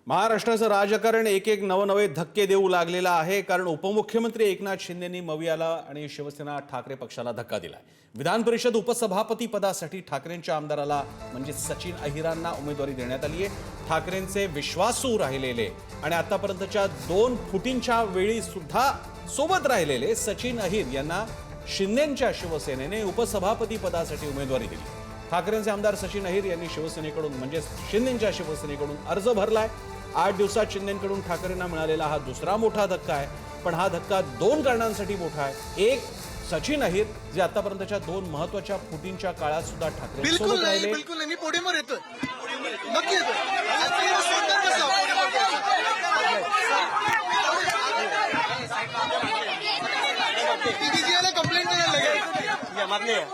महाराष्ट्राचं राजकारण एक एक नवनवे धक्के देऊ लागलेलं आहे. कारण उपमुख्यमंत्री एकनाथ शिंदेंनी मवियाला आणि शिवसेना ठाकरे पक्षाला धक्का दिलाय. विधान परिषद उपसभापती पदासाठी ठाकरेंच्या आमदाराला म्हणजे सचिन अहिरांना उमेदवारी देण्यात आली आहे. ठाकरेंचे विश्वासू राहिलेले आणि आतापर्यंतच्या 2 फुटींच्या वेळी सुद्धा सोबत राहिलेले सचिन अहिर यांना शिंदेंच्या शिवसेनेने उपसभापती पदासाठी उमेदवारी दिली. ठाकरेंचे आमदार सचिन अहिर यांनी शिवसेनेकडून म्हणजे शिंदेंच्या शिवसेनेकडून अर्ज भरलाय. 8 दिवसात शिंदेंकडून ठाकरेंना मिळालेला हा दुसरा मोठा धक्का आहे. पण हा धक्का 2 कारणांसाठी मोठा आहे. एक, सचिन अहिर जे आतापर्यंतच्या 2 महत्वाच्या फुटींच्या काळात सुद्धा ठाकरे सोबत राहिले. बिलकुल मी पोडियमवर येतो, नक्की येतो. कंप्लेंट मागणी आहे.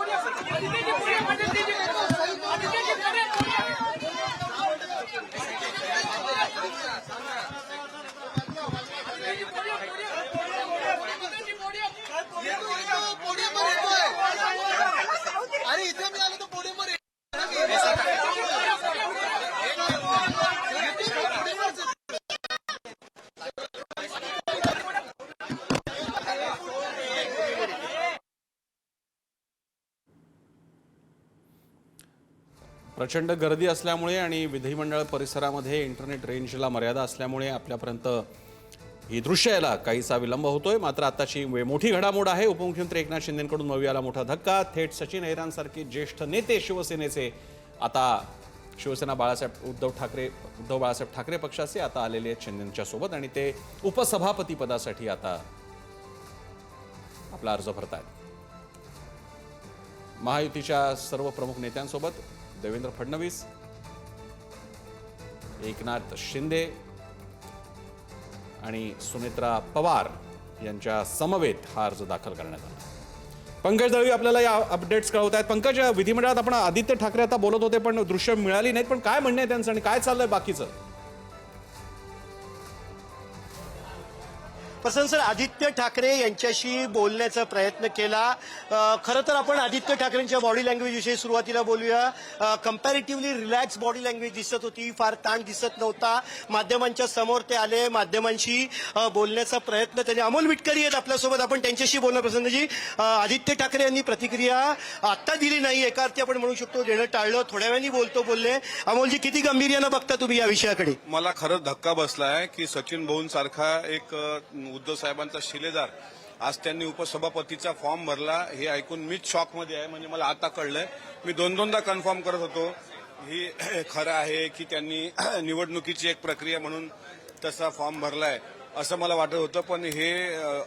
अरे इथे मी आलो तर पोडियमवर प्रचंड गर्दी असल्यामुळे आणि विधिमंडळ परिसरामध्ये इंटरनेट रेंजला मर्यादा असल्यामुळे आपल्यापर्यंत ही दृश्य यायला काहीसा विलंब होतोय. मात्र आताची मोठी घडामोड आहे. उपमुख्यमंत्री एकनाथ शिंदेंकडून मवियाला मोठा धक्का. थेट सचिन अहिरांसारखे ज्येष्ठ नेते शिवसेनेचे आता उद्धव बाळासाहेब ठाकरे पक्षाचे आता आलेले आहेत शिंदेंच्या सोबत आणि ते उपसभापती पदासाठी आता आपला अर्ज भरतायत. महायुतीच्या सर्व प्रमुख नेत्यांसोबत देवेंद्र फडणवीस, एकनाथ शिंदे आणि सुनेत्रा पवार यांच्या समवेत हा अर्ज दाखल करण्यात आला. पंकज दळवी आपल्याला या अपडेट्स कळवत आहेत. पंकज, विधिमंडळात आपण आदित्य ठाकरे आता बोलत होते पण दृश्य मिळाली नाहीत, पण काय म्हणणं आहे त्यांचं आणि काय चाललंय बाकीचं? प्रसन्न सर, आदित्य ठाकरे यांच्याशी बोलण्याचा प्रयत्न केला. खरं तर आपण आदित्य ठाकरेंच्या बॉडी लँग्वेज विषयी सुरुवातीला बोलूया. कम्पॅरेटिव्हली रिलॅक्स बॉडी लँग्वेज दिसत होती, फार ताण दिसत नव्हता. माध्यमांच्या समोर ते आले, माध्यमांशी बोलण्याचा प्रयत्न त्यांनी. अमोल विटकरी आहेत आपल्यासोबत, आपण त्यांच्याशी बोलणार. प्रसन्नजी, आदित्य ठाकरे यांनी प्रतिक्रिया आत्ता दिली नाही, एका अर्थी आपण म्हणू शकतो देणं टाळलं, थोड्या वेळाने बोलले. अमोलजी, किती गंभीर्यानं बघता तुम्ही या विषयाकडे? मला खरंच धक्का बसलाय की सचिन भाऊंसारखा एक उद्धव साहेबांचा शिलेदार आज त्यांनी उपसभापतीचा फॉर्म भरला हे ऐकून मीच शॉकमध्ये आहे. म्हणजे मला आता कळलंय. मी 2-2दा कन्फर्म करत होतो ही खरं आहे की त्यांनी निवडणुकीची एक प्रक्रिया म्हणून तसा फॉर्म भरलाय असं मला वाटत होतं. पण हे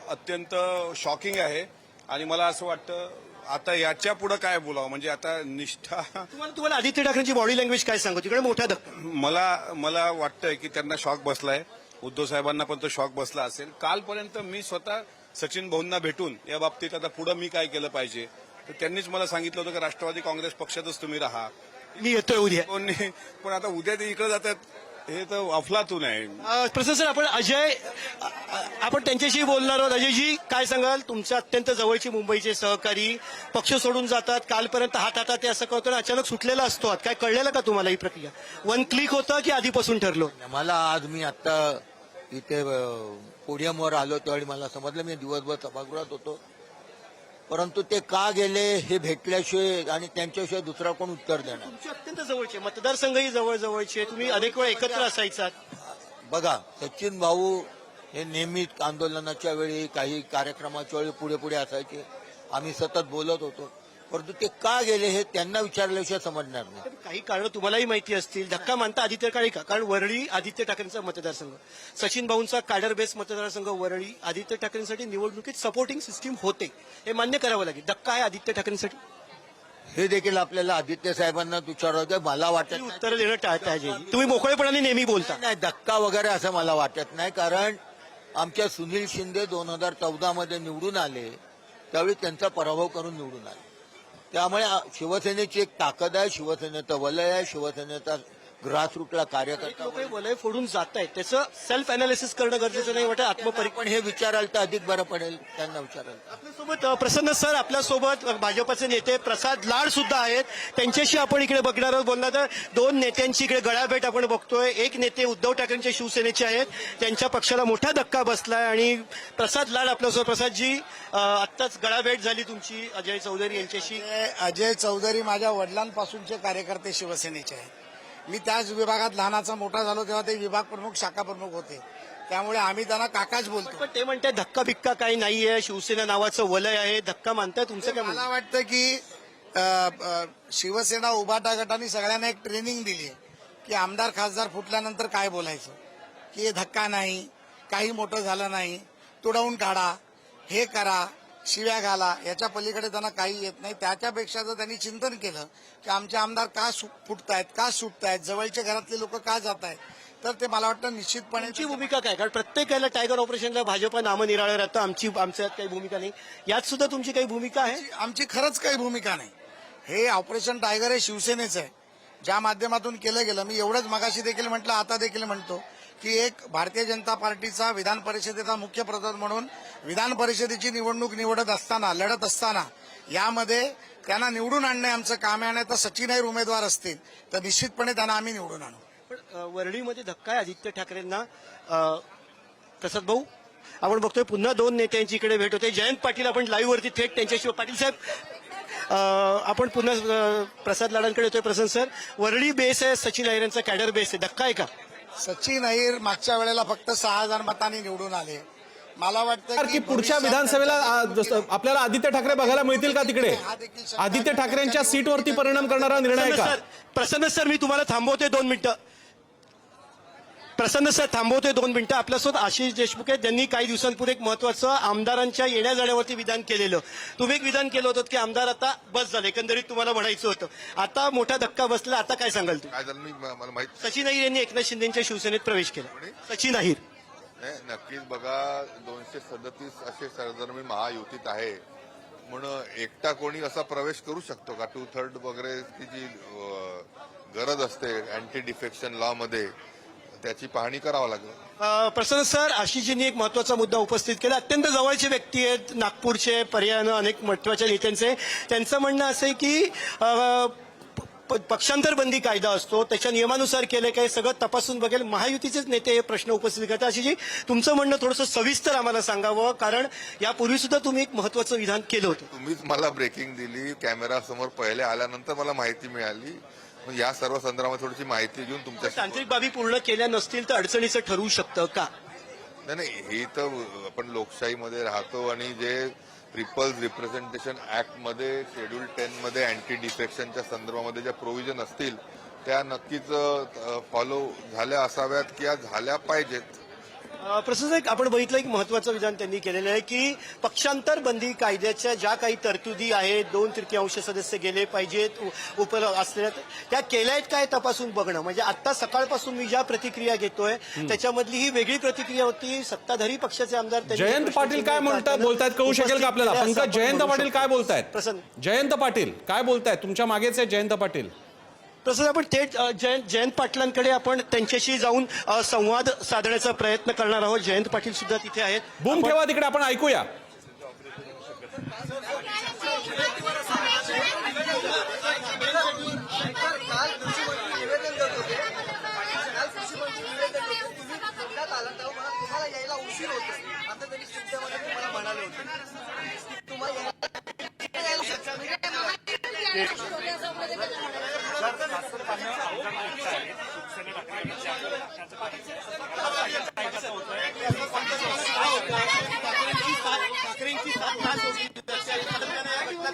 अत्यंत शॉकिंग आहे आणि मला असं वाटतं आता याच्या पुढे काय बोलावं. म्हणजे आता निष्ठा तुम्हाला आदित्य ठाकरेंची बॉडी लँग्वेज काय सांगू? तिकडे मोठा धक्का मला वाटतंय की त्यांना शॉक बसलाय. उद्धव साहेबांना पण तो शॉक बसला असेल. कालपर्यंत मी स्वतः सचिन भाऊंना भेटून या बाबतीत आता पुढे मी काय केलं पाहिजे तर त्यांनीच मला सांगितलं होतं की राष्ट्रवादी काँग्रेस पक्षातच तुम्ही राहा, मी येतोय उद्या. पण आता उद्या ते इकडे जातात हे तर अफलातून आहे. प्रसन्न सर, आपण त्यांच्याशी बोलणार आहोत. अजयजी, काय सांगाल? तुमच्या अत्यंत जवळची मुंबईचे सहकारी पक्ष सोडून जातात, कालपर्यंत हातात ते असं कळतं अचानक सुटलेला असतो. काय कळलेलं का तुम्हाला ही प्रक्रिया? 1 क्लिक होतं की आधीपासून ठरलं? मला आज मी आता इथे पोडियमवर आलो त्यावेळी मला समजलं. मी दिवसभर सभागृहात होतो, परंतु ते का गेले हे भेटल्याशिवाय आणि त्यांच्याशिवाय दुसरा कोण उत्तर देणार? तुमचे अत्यंत जवळचे मतदारसंघही जवळचे, तुम्ही अनेक वेळा एकत्र असायचात. बघा, सचिन भाऊ हे नेहमीच आंदोलनाच्या वेळी काही कार्यक्रमाच्या वेळी पुढे पुढे असायचे. आम्ही सतत बोलत होतो, परंतु ते का गेले हे त्यांना विचारल्याशिवाय समजणार नाही. काही कारणं तुम्हालाही माहिती असतील. धक्का मानता आदित्य ठाकरे का? कारण वरळी आदित्य ठाकरेंचा मतदारसंघ, सचिन भाऊंचा काडर बेस मतदारसंघ वरळी. आदित्य ठाकरेंसाठी निवडणुकीत सपोर्टिंग सिस्टीम होते, हे मान्य करावं लागेल. धक्का आहे आदित्य ठाकरेंसाठी? हे देखील आपल्याला आदित्य साहेबांना विचारावं. मला वाटत उत्तर देणं टाळताय. तुम्ही मोकळेपणाने नेहमी बोलता. नाही, धक्का वगैरे असं मला वाटत नाही. कारण आमच्या सुनील शिंदे 2014 मध्ये निवडून आले, त्यावेळी त्यांचा पराभव करून निवडून आले. त्यामुळे शिवसेनेची एक ताकद आहे, शिवसेनेचं वलय आहे, शिवसेनेचा ग्रासरूटला कार्यकर्ता लोक वलय फोडून जात आहेत त्याचं सेल्फ अनालिसिस करणं गरजेचं नाही वाटत आत्मपरीक्षण. पण हे विचाराल तर अधिक बरं पडेल त्यांना विचाराल. आपल्यासोबत प्रसन्न सर आपल्यासोबत भाजपचे नेते प्रसाद लाड सुद्धा आहेत. त्यांच्याशी आपण इकडे बघणार आहोत. बोलणार तर दोन नेत्यांची इकडे गळाभेट आपण बघतोय. एक नेते उद्धव ठाकरेंच्या शिवसेनेचे आहेत, त्यांच्या पक्षाला मोठा धक्का बसलाय आणि प्रसाद लाड आपल्यासोबत. प्रसादजी, आत्ताच गळाभेट झाली तुमची अजय चौधरी यांच्याशी. अजय चौधरी माझ्या वडिलांपासूनचे कार्यकर्ते शिवसेनेचे आहेत. मी त्याच विभागात लहानाचा मोठा झालो तेव्हा ते विभाग प्रमुख शाखा प्रमुख होते, त्यामुळे आम्ही त्यांना काकाच बोलतो. पण ते म्हणतात धक्का बिक्का काही नाहीये, शिवसेना नावाचं वलय आहे, धक्का मानताय. तुमचं काय म्हणणं? मला वाटतं की शिवसेना उभाटा गटाने सगळ्यांना एक ट्रेनिंग दिली आहे की आमदार खासदार फुटल्यानंतर काय बोलायचं, की हे धक्का नाही, काही मोठं झालं नाही, तुडवून काढा, हे करा, शिव्या घाला, याच्या पलीकडे त्यांना काही येत नाही. त्याच्यापेक्षा जर त्यांनी चिंतन केलं की आमचे आमदार का फुटतायत, का सुटतायत, जवळच्या घरातले लोक का जात आहेत, तर ते मला वाटतं निश्चितपणे. तुमची भूमिका काय? कारण प्रत्येकाला टायगर ऑपरेशनला भाजप नामनिराळं राहतं, आमच्यात काही भूमिका नाही. यात सुद्धा तुमची काही भूमिका आहे? आमची खरंच काही भूमिका नाही. हे ऑपरेशन टायगर हे शिवसेनेचं आहे, ज्या माध्यमातून केलं गेलं. मी एवढंच मगाशी देखील म्हटलं, आता देखील म्हणतो की एक भारतीय जनता पार्टीचा विधान परिषदेचा मुख्य प्रधान म्हणून विधान परिषदेची निवडणूक लढत असताना यामध्ये त्यांना निवडून आणणे आमचं काम आहे. आणि आता सचिन अहिर उमेदवार असतील तर निश्चितपणे त्यांना आम्ही निवडून आणू. पण वरळीमध्ये धक्का आहे आदित्य ठाकरेंना. प्रसाद भाऊ, आपण बघतोय पुन्हा दोन नेत्यांची इकडे भेट होते. जयंत पाटील, आपण लाईव्ह वरती थेट त्यांच्याशी. पाटील साहेब, आपण पुन्हा प्रसाद लाडांकडे येतोय. प्रसन्न सर, वरळी बेस आहे, सचिन अहिर यांचा कॅडर बेस आहे, धक्का आहे का? सचिन अहिर मागच्या वेळेला फक्त 6,000 मतांनी निवडून आले. मला वाटतं की पुढच्या विधानसभेला आपल्याला आदित्य ठाकरे बघायला मिळतील का तिकडे? आदित्य ठाकरेंच्या सीटवरती परिणाम करणारा निर्णय आहे का? प्रसन्न सर, मी तुम्हाला थांबवते 2 मिनिटं. प्रसन्न सर, थांबवते 2 मिनिटं. आपल्यासोबत आशिष देशमुख आहेत, ज्यांनी काही दिवसांपूर्वी एक महत्वाचं आमदारांच्या येण्या जाण्यावरती विधान केलेलं. तुम्ही एक विधान केलं होतं की आमदार आता बस झाले, एकंदरीत तुम्हाला म्हणायचं होतं. आता मोठा धक्का बसला, आता काय सांगाल तुम्ही? काय झालं मला माहित सचिन अहिर यांनी एकनाथ शिंदेच्या शिवसेनेत प्रवेश केला. सचिन अहिर नाही. नक्कीच बघा, 237 असे सरधर्मी महायुतीत आहे म्हणून एकटा कोणी असा प्रवेश करू शकतो का? 2/3 वगैरे ती जी गरज असते अँटी डिफेक्शन लॉ मध्ये, त्याची पाहणी करावं लागेल. प्रसन्न सर, आशिषजींनी एक महत्वाचा मुद्दा उपस्थित केला. अत्यंत जवळचे व्यक्ती आहेत, नागपूरचे, पर्यायानं अनेक महत्वाच्या नेत्यांचे. त्यांचं म्हणणं असं आहे की पक्षांतर बंदी कायदा असतो, त्याच्या नियमानुसार केलं काय सगळं तपासून बघेल. महायुतीचेच नेते हे प्रश्न उपस्थित करतात. आशिषजी, तुमचं म्हणणं थोडंसं सविस्तर आम्हाला सांगावं, कारण यापूर्वी सुद्धा तुम्ही एक महत्वाचं विधान केलं होतं. तुम्हीच मला ब्रेकिंग दिली, कॅमेरा समोर पहिले आल्यानंतर मला माहिती मिळाली. मग या सर्व संदर्भात थोडीशी माहिती घेऊन तुमच्या तांत्रिक बाबी पूर्ण केल्या नसतील तर अडचणीचं ठरवू शकतं का? नाही, हे तर आपण लोकशाहीमध्ये राहतो आणि जे पीपल्स रिप्रेझेंटेशन ऍक्ट मध्ये शेड्यूल 10 मध्ये अँटी डिफेक्शनच्या संदर्भामध्ये ज्या प्रोव्हिजन असतील त्या नक्कीच फॉलो झाल्या असाव्यात किंवा झाल्या पाहिजेत. प्रसन्न, आपण बघितलं एक महत्वाचं विधान त्यांनी केलेलं आहे की पक्षांतर बंदी कायद्याच्या ज्या काही तरतुदी आहेत, 2/3 सदस्य गेले पाहिजेत असलेल्या, त्या केल्या आहेत काय तपासून बघणं. म्हणजे आता सकाळपासून मी ज्या प्रतिक्रिया घेतोय त्याच्यामधली ही वेगळी प्रतिक्रिया होती. सत्ताधारी पक्षाचे आमदार जयंत पाटील काय बोलतायत कळू शकेल का आपल्याला? पंकज, जयंत पाटील काय बोलतायत? प्रसन्न, जयंत पाटील काय बोलतायत? तुमच्या मागेच आहे जयंत पाटील. तसंच आपण थेट जयंत पाटलांकडे आपण त्यांच्याशी जाऊन संवाद साधण्याचा प्रयत्न करणार आहोत. जयंत पाटील सुद्धा तिथे आहेत. बूम ठेवा तिकडे, आपण ऐकूया.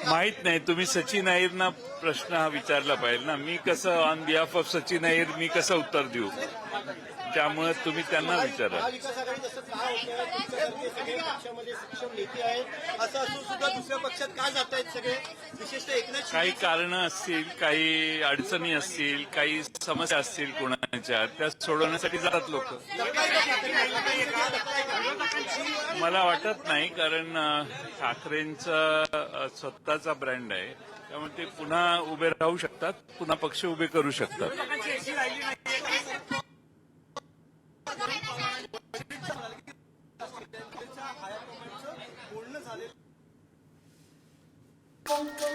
माहित नाही. तुम्ही सचिन अहिरना प्रश्न हा विचारला पाहिजे ना. मी कसं on behalf of Sachin Ahir मी कसं उत्तर देऊ? त्यामुळे तुम्ही त्यांना विचारा. काही कारणं असतील, काही अडचणी असतील, काही समस्या असतील कोणाच्या, त्या सोडवण्यासाठी जातात लोक. मला वाटत नाही, कारण ठाकरेंचा स्वतःचा ब्रँड आहे, त्यामुळे ते पुन्हा उभे राहू शकतात, पुन्हा पक्ष उभे करू शकतात. अंक